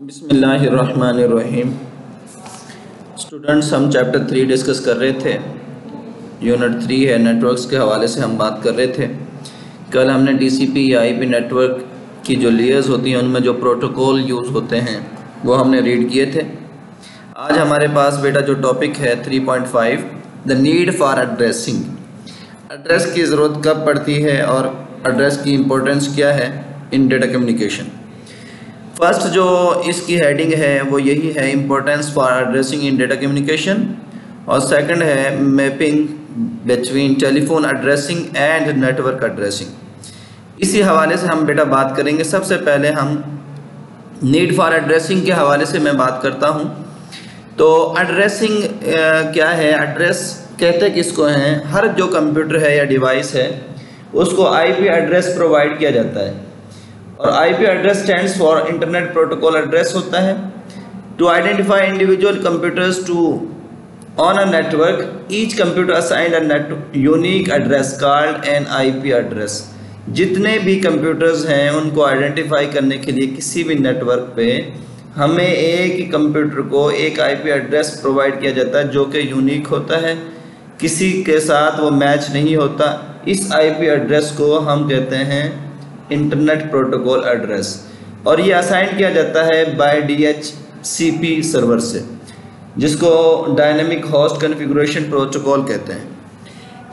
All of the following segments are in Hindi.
बिस्मिल्लाहिर्रहमानिर्रहीम। स्टूडेंट्स, हम चैप्टर 3 डिस्कस कर रहे थे। यूनिट 3 है, नेटवर्क्स के हवाले से हम बात कर रहे थे। कल हमने टीसीपी या आईपी नेटवर्क की जो लेयर्स होती हैं उनमें जो प्रोटोकॉल यूज़ होते हैं वो हमने रीड किए थे। आज हमारे पास बेटा जो टॉपिक है 3.5, the need for addressing. Address की ज़रूरत कब पड़ती है और एड्रेस की इम्पोर्टेंस क्या है इन डेटा कम्युनिकेशन। फर्स्ट जो इसकी हेडिंग है वो यही है, importance for addressing in data communication, और सेकंड है mapping between telephone addressing and network addressing. इसी हवाले से हम बेटा बात करेंगे। सबसे पहले हम नीड फॉर एड्रेसिंग के हवाले से मैं बात करता हूँ। तो एड्रेसिंग क्या है? एड्रेस कहते किसको हैं? हर जो कंप्यूटर है या डिवाइस है उसको आईपी एड्रेस प्रोवाइड किया जाता है, और IP address stands for internet protocol address होता है। To identify individual computers to on a network, each computer assigned a unique address called an IP address. जितने भी कंप्यूटर्स हैं उनको आइडेंटिफाई करने के लिए किसी भी नेटवर्क पे हमें एक ही कंप्यूटर को एक आईपी एड्रेस प्रोवाइड किया जाता है जो कि यूनिक होता है, किसी के साथ वो मैच नहीं होता। इस आईपी एड्रेस को हम कहते हैं इंटरनेट प्रोटोकॉल एड्रेस, और ये असाइन किया जाता है बाय DHCP सर्वर से, जिसको डायनेमिक होस्ट कॉन्फ़िगरेशन प्रोटोकॉल कहते हैं।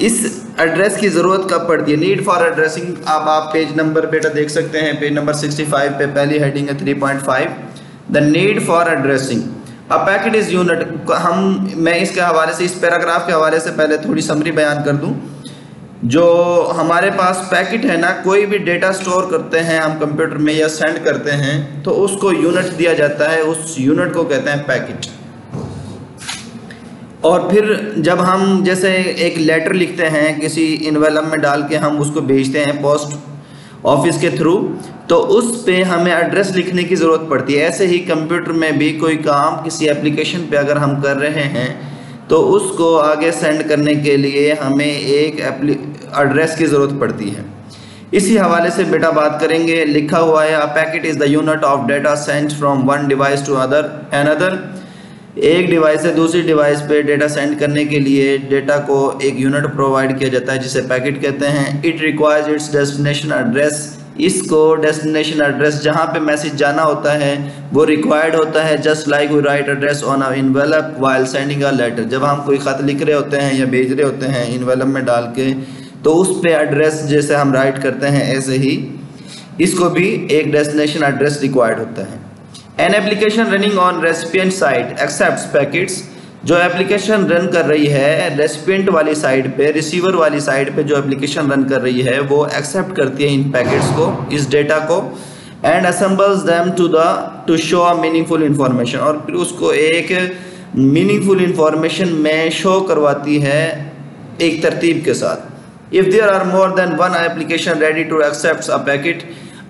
इस एड्रेस की ज़रूरत कब पड़ती है? Need for addressing. अब आप पेज नंबर बेटा देख सकते हैं, पेज नंबर 65 पे पहली हेडिंग है 3.5, the need for addressing a packet is unit. मैं इसके हवाले से, इस पैराग्राफ के हवाले से पहले थोड़ी समरी बयान कर दूँ। जो हमारे पास पैकेट है ना, कोई भी डेटा स्टोर करते हैं हम कंप्यूटर में या सेंड करते हैं तो उसको यूनिट दिया जाता है, उस यूनिट को कहते हैं पैकेट। और फिर जब हम जैसे एक लेटर लिखते हैं किसी इन्वेलप में डाल के हम उसको भेजते हैं पोस्ट ऑफिस के थ्रू, तो उस पे हमें एड्रेस लिखने की ज़रूरत पड़ती है। ऐसे ही कंप्यूटर में भी कोई काम किसी एप्लीकेशन पे अगर हम कर रहे हैं तो उसको आगे सेंड करने के लिए हमें एक एड्रेस की ज़रूरत पड़ती है। इसी हवाले से बेटा बात करेंगे। लिखा हुआ है, a packet is the unit of data sent from one device to another. एक डिवाइस से दूसरी डिवाइस पे डेटा सेंड करने के लिए डेटा को एक यूनिट प्रोवाइड किया जाता है जिसे पैकेट कहते हैं। It requires it's destination address. इसको डेस्टिनेशन एड्रेस, जहाँ पे मैसेज जाना होता है, वो रिक्वायर्ड होता है। Just like we write address on a envelope while sending a letter. जब हम कोई ख़त लिख रहे होते हैं या भेज रहे होते हैं इन्वेलप में डाल के, तो उस पे एड्रेस जैसे हम राइट करते हैं ऐसे ही इसको भी एक डेस्टिनेशन एड्रेस रिक्वायर्ड होता है। An application running on recipient side accepts packets. जो एप्लीकेशन रन कर रही है रेसिपिएंट वाली साइड पे, रिसीवर वाली साइड पे जो एप्लीकेशन रन कर रही है वो एक्सेप्ट करती है इन पैकेट्स को, इस डेटा को, and assembles them to show a meaningful information. और फिर उसको एक मीनिंगफुल इंफॉर्मेशन में शो करवाती है एक तरतीब के साथ। If there are more than one application ready to accept a packet,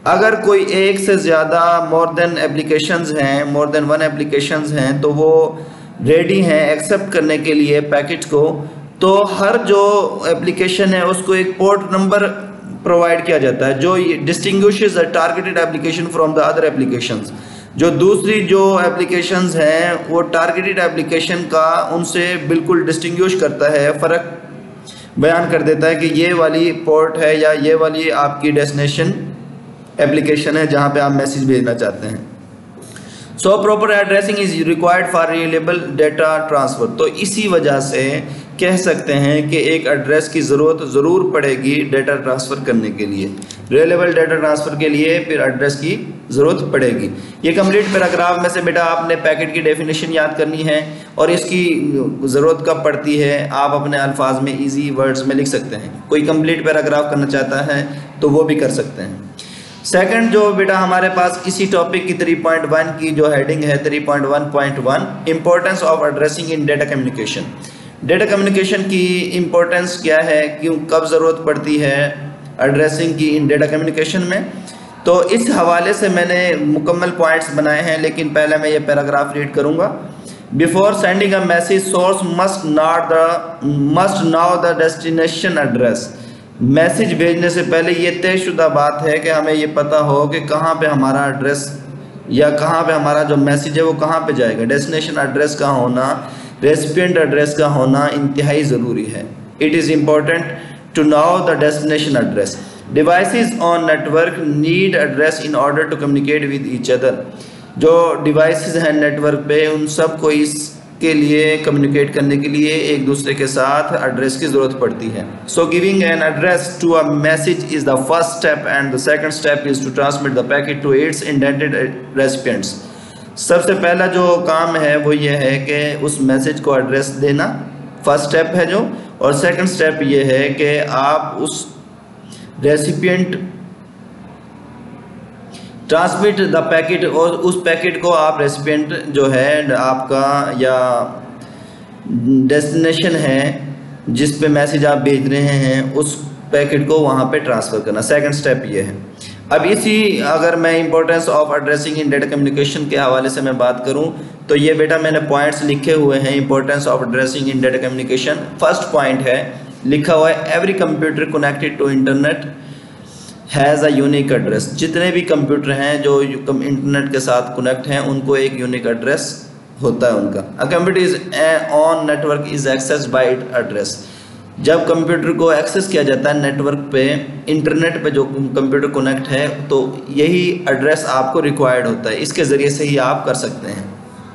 अगर कोई एक से ज़्यादा मोर देन वन एप्लीकेशंस हैं तो वो रेडी हैं एक्सेप्ट करने के लिए पैकेट को, तो हर जो एप्लीकेशन है उसको एक पोर्ट नंबर प्रोवाइड किया जाता है जो distinguishes the targeted application from the other applications. जो दूसरी जो एप्लीकेशंस हैं वो टारगेटेड एप्लीकेशन का उनसे बिल्कुल डिस्टिंग्विश करता है, फ़र्क बयान कर देता है कि ये वाली पोर्ट है या ये वाली आपकी डेस्टिनेशन एप्लीकेशन है जहाँ पे आप मैसेज भेजना चाहते हैं। So proper addressing is required for reliable data transfer. तो इसी वजह से कह सकते हैं कि एक एड्रेस की ज़रूरत ज़रूर पड़ेगी डेटा ट्रांसफ़र करने के लिए। रिलेबल डेटा ट्रांसफ़र के लिए फिर एड्रेस की ज़रूरत पड़ेगी। ये कंप्लीट पैराग्राफ में से बेटा आपने पैकेट की डेफिनेशन याद करनी है और इसकी ज़रूरत कब पड़ती है आप अपने अल्फाज में ईजी वर्ड्स में लिख सकते हैं। कोई कंप्लीट पैराग्राफ करना चाहता है तो वो भी कर सकते हैं। सेकंड जो बेटा हमारे पास इसी टॉपिक की 3.1 की जो हेडिंग है 3.1.1, importance of addressing in data communication. Data communication की इम्पोर्टेंस क्या है, क्यों, कब ज़रूरत पड़ती है एड्रेसिंग की इन डेटा कम्युनिकेशन में। तो इस हवाले से मैंने मुकम्मल पॉइंट्स बनाए हैं, लेकिन पहले मैं ये पैराग्राफ रीड करूँगा। Before sending a message source must now the destination address. Message भेजने से पहले ये तयशुदा बात है कि हमें ये पता हो कि कहाँ पे हमारा एड्रेस या कहाँ पे हमारा जो मैसेज है वो कहाँ पे जाएगा। डेस्टिनेशन एड्रेस का होना, रेसिपिएंट एड्रेस का होना इंतहाई ज़रूरी है। It is important to know the destination address. Devices on network need address in order to communicate with each other. जो डिवाइसेस हैं नेटवर्क पे, उन सब को इसके लिए कम्युनिकेट करने के लिए एक दूसरे के साथ एड्रेस की ज़रूरत पड़ती है। So giving an address to a message is the first step and the second step is to transmit the packet to its intended recipients. सबसे पहला जो काम है वो ये है कि उस मैसेज को एड्रेस देना, फर्स्ट स्टेप है जो, और सेकंड स्टेप ये है कि आप उस रेसिपिएंट ट्रांसमिट द पैकेट, और उस पैकेट को आप रेसिपिएंट जो है आपका या डेस्टिनेशन है जिस पे मैसेज आप भेज रहे हैं, उस पैकेट को वहाँ पे ट्रांसफ़र करना। सेकंड स्टेप ये है। अब इसी अगर मैं importance of addressing in data communication के हवाले से मैं बात करूं तो ये बेटा मैंने पॉइंट्स लिखे हुए हैं। Importance of addressing in data communication, first point है, लिखा हुआ है every computer connected to internet has a unique address. जितने भी कंप्यूटर हैं जो इंटरनेट के साथ कनेक्ट हैं उनको एक यूनिक एड्रेस होता है उनका। A computer is on network is accessed by it address. जब कंप्यूटर को एक्सेस किया जाता है नेटवर्क पे, इंटरनेट पे जो कंप्यूटर कनेक्ट है, तो यही एड्रेस आपको रिक्वायर्ड होता है। इसके ज़रिए से ही आप कर सकते हैं।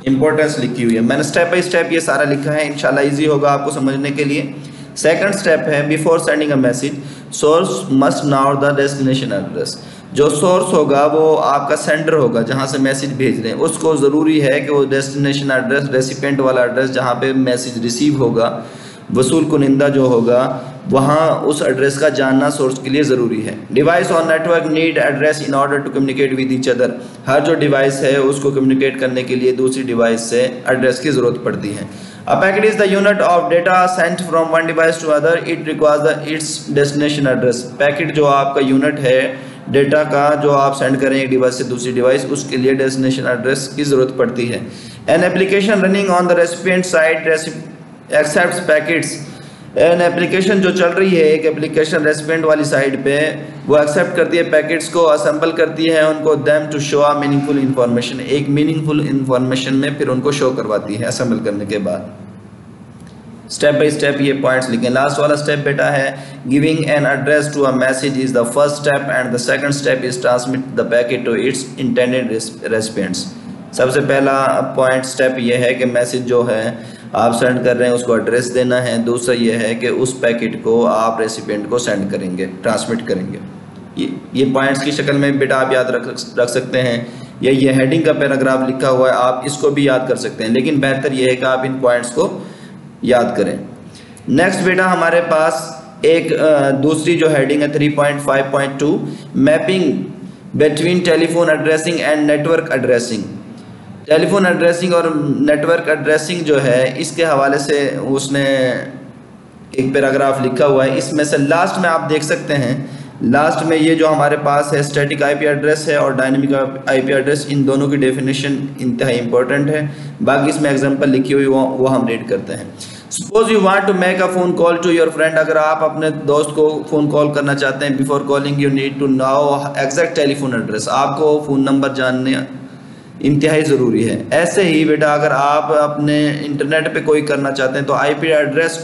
इंपॉर्टेंस लिखी हुई है मैंने, स्टेप बाय स्टेप ये सारा लिखा है, इंशाल्लाह इजी होगा आपको समझने के लिए। सेकंड स्टेप है before sending a message source must now the destination address. जो सोर्स होगा वो आपका सेंडर होगा जहाँ से मैसेज भेज रहे हैं, उसको ज़रूरी है कि वो डेस्टिनेशन एड्रेस, रेसिपिएंट वाला एड्रेस जहाँ पे मैसेज रिसीव होगा, वसूल कुनिंदा जो होगा, वहाँ उस एड्रेस का जानना सोर्स के लिए ज़रूरी है। Device on network need address in order to communicate with each other. हर जो डिवाइस है उसको कम्युनिकेट करने के लिए दूसरी डिवाइस से एड्रेस की ज़रूरत पड़ती है। A packet is the unit of data sent from one device to other. It requires its destination address. Packet जो आपका यूनिट है डेटा का जो आप सेंड करें एक डिवाइस से दूसरी डिवाइस, उसके लिए डेस्टिनेशन एड्रेस की ज़रूरत पड़ती है। An application running on the recipient side accepts packets. An application जो चल रही है, एक एप्लीकेशन रेसिपिएंट वाली साइड पे, वो एक्सेप्ट करती है पैकेट्स को, असेंबल करती है उनको, them to show a meaningful information. एक मीनिंगफुल इन्फॉर्मेशन में फिर उनको शो करवाती है असेंबल करने के बाद। स्टेप बाय स्टेप ये पॉइंट्स लिखें। लास्ट वाला स्टेप बेटा है giving an address to a message is the first step and the second step is transmit the packet to its intended recipients. सबसे पहला पॉइंट स्टेप ये है कि मैसेज जो है आप सेंड कर रहे हैं उसको एड्रेस देना है। दूसरा ये है कि उस पैकेट को आप रेसिपिएंट को सेंड करेंगे, ट्रांसमिट करेंगे। ये पॉइंट्स की शक्ल में बेटा आप याद रख सकते हैं। ये हेडिंग का पैराग्राफ लिखा हुआ है, आप इसको भी याद कर सकते हैं, लेकिन बेहतर ये है कि आप इन पॉइंट्स को याद करें। नेक्स्ट बेटा हमारे पास एक दूसरी जो हेडिंग है 3.5.2 mapping between telephone addressing and network addressing. Telephone addressing और नेटवर्क एड्रेसिंग जो है इसके हवाले से उसने एक पैराग्राफ लिखा हुआ है। इसमें से लास्ट में आप देख सकते हैं, लास्ट में ये जो हमारे पास है स्टैटिक आईपी एड्रेस है और डायनेमिक आईपी एड्रेस, इन दोनों की डेफिनेशन इंतहाई इंपॉर्टेंट है। बाकी इसमें एग्जांपल लिखी हुई वो हम रीड करते हैं। Suppose you want to make a phone call to your friend. अगर आप अपने दोस्त को फ़ोन कॉल करना चाहते हैं, before calling you need to know exact telephone address. आपको फ़ोन नंबर जानने इंतहाई ज़रूरी है। ऐसे ही बेटा अगर आप अपने इंटरनेट पे कोई करना चाहते हैं तो IP address,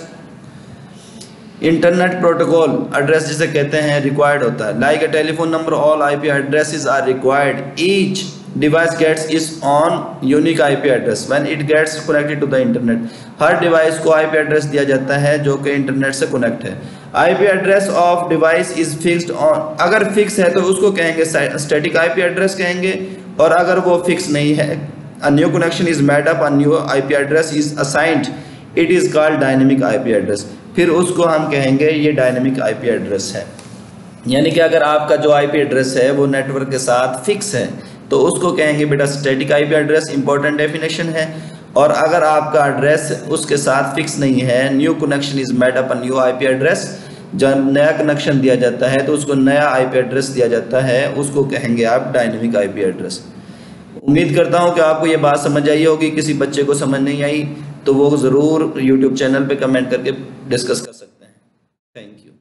internet protocol address जिसे कहते हैं, रिक्वायर्ड होता है। Like a telephone number all IP addresses are required. Each device gets is on unique IP address when it gets connected to the internet. हर डिवाइस को आईपी एड्रेस दिया जाता है जो कि इंटरनेट से कनेक्ट है। IP address of device is fixed on. अगर फिक्स है तो उसको कहेंगे स्टैटिक आईपी एड्रेस कहेंगे, और अगर वो फिक्स नहीं है, a new connection is made up, a new IP address is assigned, it is called dynamic IP address. फिर उसको हम कहेंगे ये डायनेमिक आईपी एड्रेस है। यानी कि अगर आपका जो आईपी एड्रेस है वो नेटवर्क के साथ फिक्स है तो उसको कहेंगे बेटा static IP address, important definition है। और अगर आपका एड्रेस उसके साथ फिक्स नहीं है, new connection is made up a new IP address, जब नया कनेक्शन दिया जाता है तो उसको नया आईपी एड्रेस दिया जाता है, उसको कहेंगे आप डायनेमिक आईपी एड्रेस। उम्मीद करता हूं कि आपको ये बात समझ आई होगी। किसी बच्चे को समझ नहीं आई तो वो ज़रूर यूट्यूब चैनल पे कमेंट करके डिस्कस कर सकते हैं। Thank you.